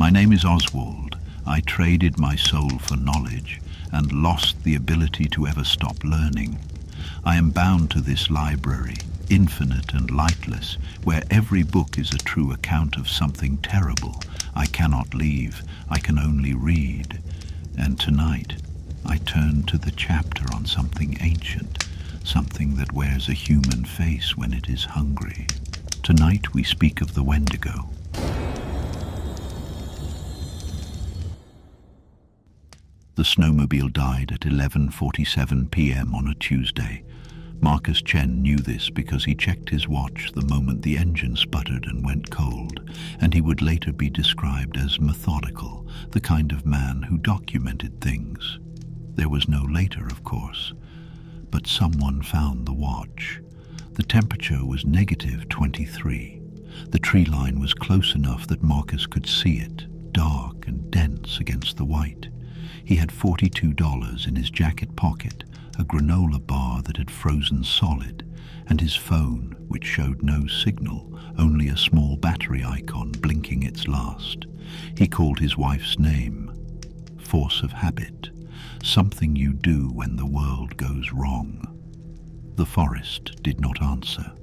My name is Oswald. I traded my soul for knowledge and lost the ability to ever stop learning. I am bound to this library, infinite and lightless, where every book is a true account of something terrible. I cannot leave. I can only read. And tonight, I turn to the chapter on something ancient, something that wears a human face when it is hungry. Tonight we speak of the Wendigo. The snowmobile died at 11:47 p.m. on a Tuesday. Marcus Chen knew this because he checked his watch the moment the engine sputtered and went cold, and he would later be described as methodical, the kind of man who documented things. There was no later, of course, but someone found the watch. The temperature was -23. The tree line was close enough that Marcus could see it, dark and dense against the white. He had $42 in his jacket pocket, a granola bar that had frozen solid, and his phone, which showed no signal, only a small battery icon blinking its last. He called his wife's name. Force of habit. Something you do when the world goes wrong. The forest did not answer.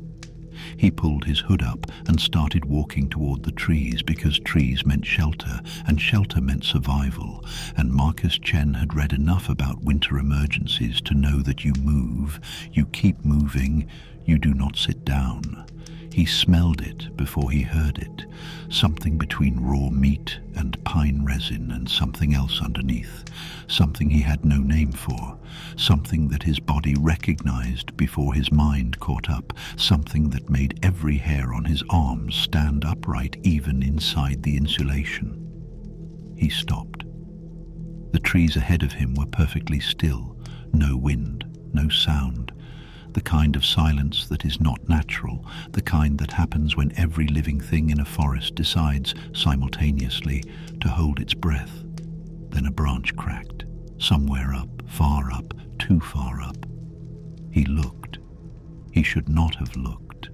He pulled his hood up and started walking toward the trees because trees meant shelter and shelter meant survival, and Marcus Chen had read enough about winter emergencies to know that you move, you keep moving, you do not sit down. He smelled it before he heard it, something between raw meat and pine resin and something else underneath, something he had no name for, something that his body recognized before his mind caught up, something that made every hair on his arms stand upright even inside the insulation. He stopped. The trees ahead of him were perfectly still, no wind, no sound. The kind of silence that is not natural, the kind that happens when every living thing in a forest decides simultaneously to hold its breath. Then a branch cracked, somewhere up, far up, too far up. He looked. He should not have looked.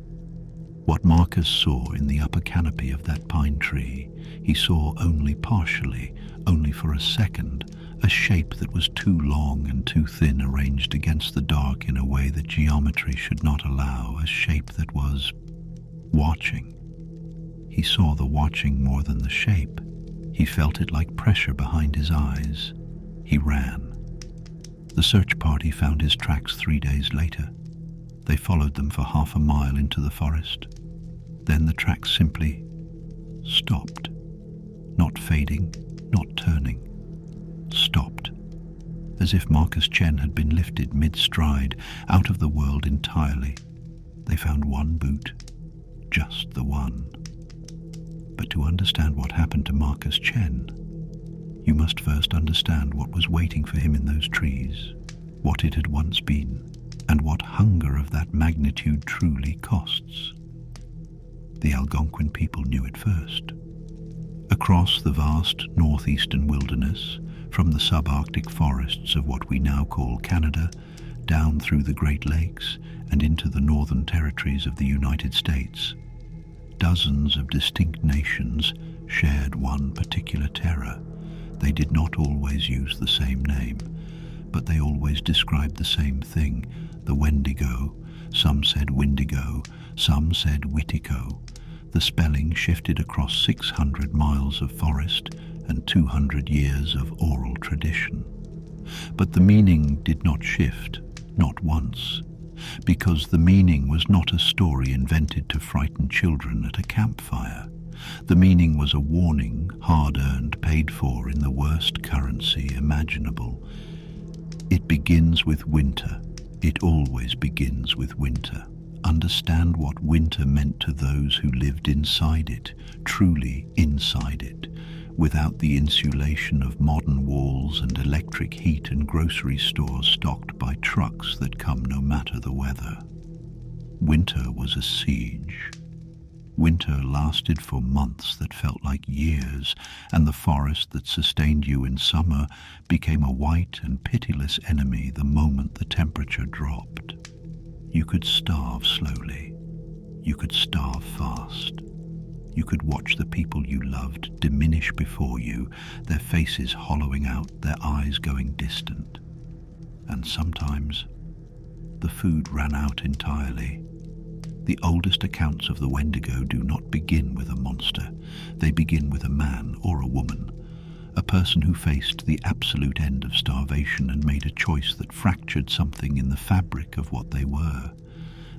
What Marcus saw in the upper canopy of that pine tree, he saw only partially, only for a second, a shape that was too long and too thin arranged against the dark in a way that geometry should not allow, a shape that was watching. He saw the watching more than the shape. He felt it like pressure behind his eyes. He ran. The search party found his tracks 3 days later. They followed them for half a mile into the forest. Then the tracks simply stopped. Not fading, not turning. Stopped, as if Marcus Chen had been lifted mid-stride out of the world entirely. They found one boot, just the one. But to understand what happened to Marcus Chen, you must first understand what was waiting for him in those trees, what it had once been, and what hunger of that magnitude truly costs. The Algonquin people knew it first. Across the vast northeastern wilderness, from the subarctic forests of what we now call Canada, down through the Great Lakes and into the northern territories of the United States, dozens of distinct nations shared one particular terror. They did not always use the same name, but they always described the same thing, the Wendigo. Some said Wendigo, some said Witico. The spelling shifted across 600 miles of forest and 200 years of oral tradition. But the meaning did not shift, not once, because the meaning was not a story invented to frighten children at a campfire. The meaning was a warning, hard-earned, paid for in the worst currency imaginable. It begins with winter. It always begins with winter. Understand what winter meant to those who lived inside it, truly inside it, without the insulation of modern walls and electric heat and grocery stores stocked by trucks that come no matter the weather. Winter was a siege. Winter lasted for months that felt like years, and the forest that sustained you in summer became a white and pitiless enemy the moment the temperature dropped. You could starve slowly. You could starve fast. You could watch the people you loved diminish before you, their faces hollowing out, their eyes going distant. And sometimes the food ran out entirely. The oldest accounts of the Wendigo do not begin with a monster. They begin with a man or a woman, a person who faced the absolute end of starvation and made a choice that fractured something in the fabric of what they were.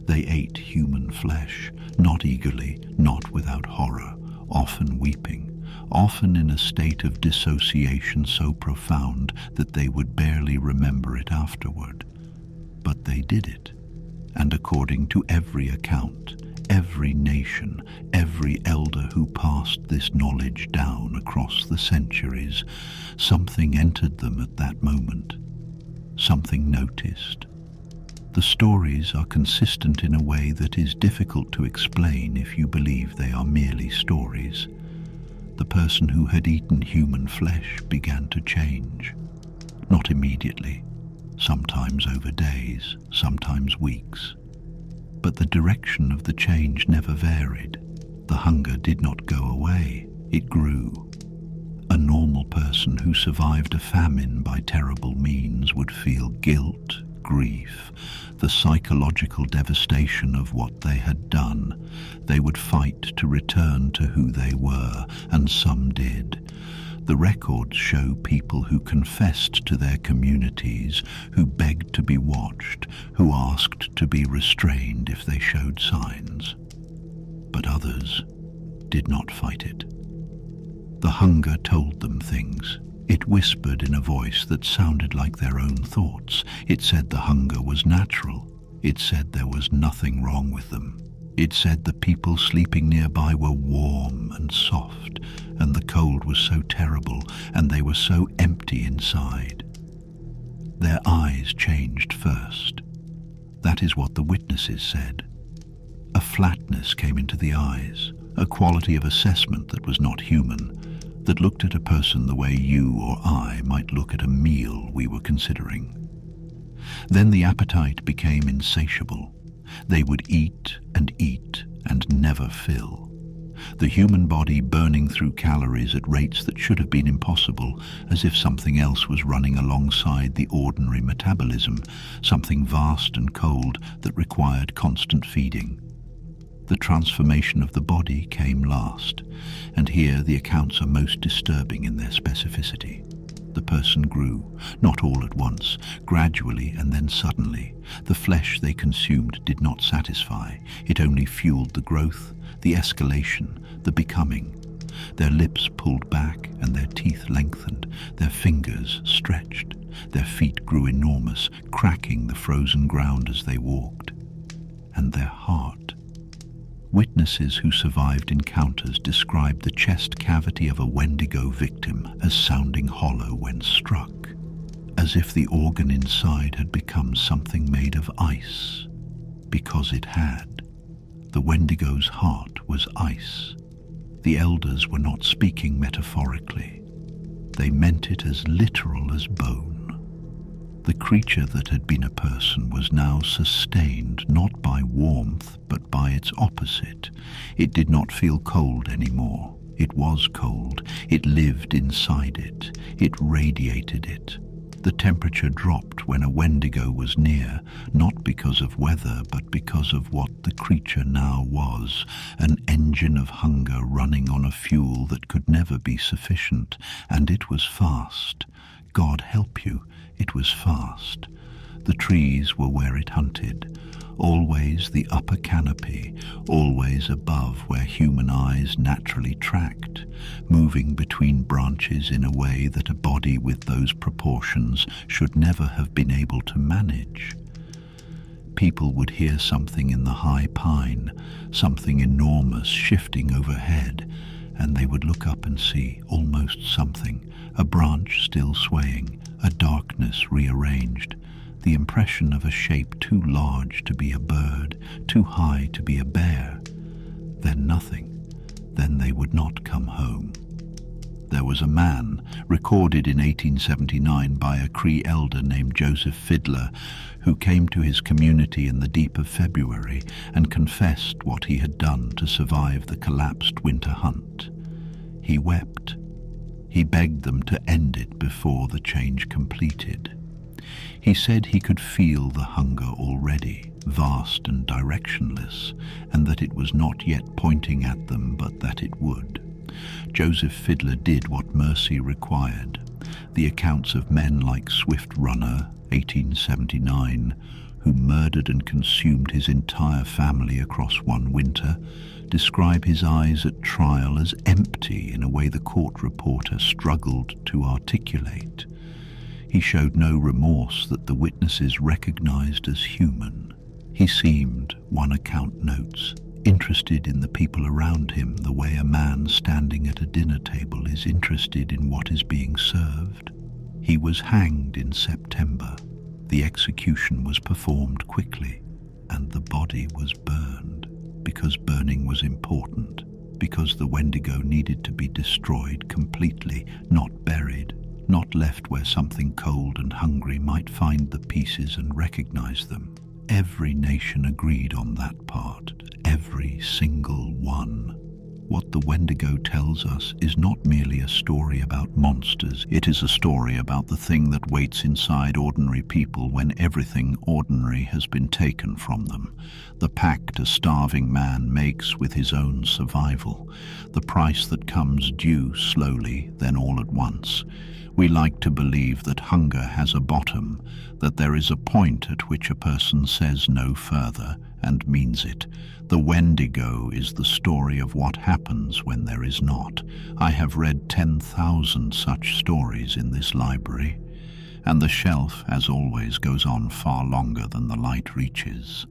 They ate human flesh, not eagerly, not without horror, often weeping, often in a state of dissociation so profound that they would barely remember it afterward. But they did it, and according to every account, every nation, every elder who passed this knowledge down across the centuries, something entered them at that moment, something noticed. The stories are consistent in a way that is difficult to explain if you believe they are merely stories. The person who had eaten human flesh began to change. Not immediately, sometimes over days, sometimes weeks. But the direction of the change never varied. The hunger did not go away, it grew. A normal person who survived a famine by terrible means would feel guilt, grief, the psychological devastation of what they had done. They would fight to return to who they were, and some did. The records show people who confessed to their communities, who begged to be watched, who asked to be restrained if they showed signs. But others did not fight it. The hunger told them things. It whispered in a voice that sounded like their own thoughts. It said the hunger was natural. It said there was nothing wrong with them. It said the people sleeping nearby were warm and soft, and the cold was so terrible, and they were so empty inside. Their eyes changed first. That is what the witnesses said. A flatness came into the eyes, a quality of assessment that was not human, that looked at a person the way you or I might look at a meal we were considering. Then the appetite became insatiable. They would eat and never fill. The human body burning through calories at rates that should have been impossible, as if something else was running alongside the ordinary metabolism, something vast and cold that required constant feeding. The transformation of the body came last, and here the accounts are most disturbing in their specificity. The person grew, not all at once, gradually and then suddenly. The flesh they consumed did not satisfy. It only fueled the growth, the escalation, the becoming. Their lips pulled back and their teeth lengthened, their fingers stretched. Their feet grew enormous, cracking the frozen ground as they walked. And their heart. Witnesses who survived encounters described the chest cavity of a Wendigo victim as sounding hollow when struck, as if the organ inside had become something made of ice, because it had. The Wendigo's heart was ice. The elders were not speaking metaphorically. They meant it as literal as bone. The creature that had been a person was now sustained not by warmth but by its opposite. It did not feel cold anymore. It was cold. It lived inside it. It radiated it. The temperature dropped when a Wendigo was near, not because of weather but because of what the creature now was, an engine of hunger running on a fuel that could never be sufficient, and it was fast. God help you, it was fast. The trees were where it hunted, always the upper canopy, always above where human eyes naturally tracked, moving between branches in a way that a body with those proportions should never have been able to manage. People would hear something in the high pine, something enormous shifting overhead, and they would look up and see almost something, a branch still swaying, a darkness rearranged, the impression of a shape too large to be a bird, too high to be a bear. Then nothing. Then they would not come home. there was a man, recorded in 1879 by a Cree elder named Joseph Fiddler, who came to his community in the deep of February and confessed what he had done to survive the collapsed winter hunt. He wept. He begged them to end it before the change completed. He said he could feel the hunger already, vast and directionless, and that it was not yet pointing at them, but that it would. Joseph Fiddler did what mercy required. The accounts of men like Swift Runner, 1879, who murdered and consumed his entire family across one winter, describe his eyes at trial as empty in a way the court reporter struggled to articulate. He showed no remorse that the witnesses recognized as human. He seemed, one account notes, interested in the people around him the way a man standing at a dinner table is interested in what is being served. He was hanged in September. The execution was performed quickly, and the body was burned, because burning was important, because the Wendigo needed to be destroyed completely, not buried, not left where something cold and hungry might find the pieces and recognize them. Every nation agreed on that part, every single one. What the Wendigo tells us is not merely a story about monsters, it is a story about the thing that waits inside ordinary people when everything ordinary has been taken from them. The pact a starving man makes with his own survival, the price that comes due slowly, then all at once. We like to believe that hunger has a bottom, that there is a point at which a person says no further and means it. The Wendigo is the story of what happens when there is not. I have read 10,000 such stories in this library, and the shelf, as always, goes on far longer than the light reaches.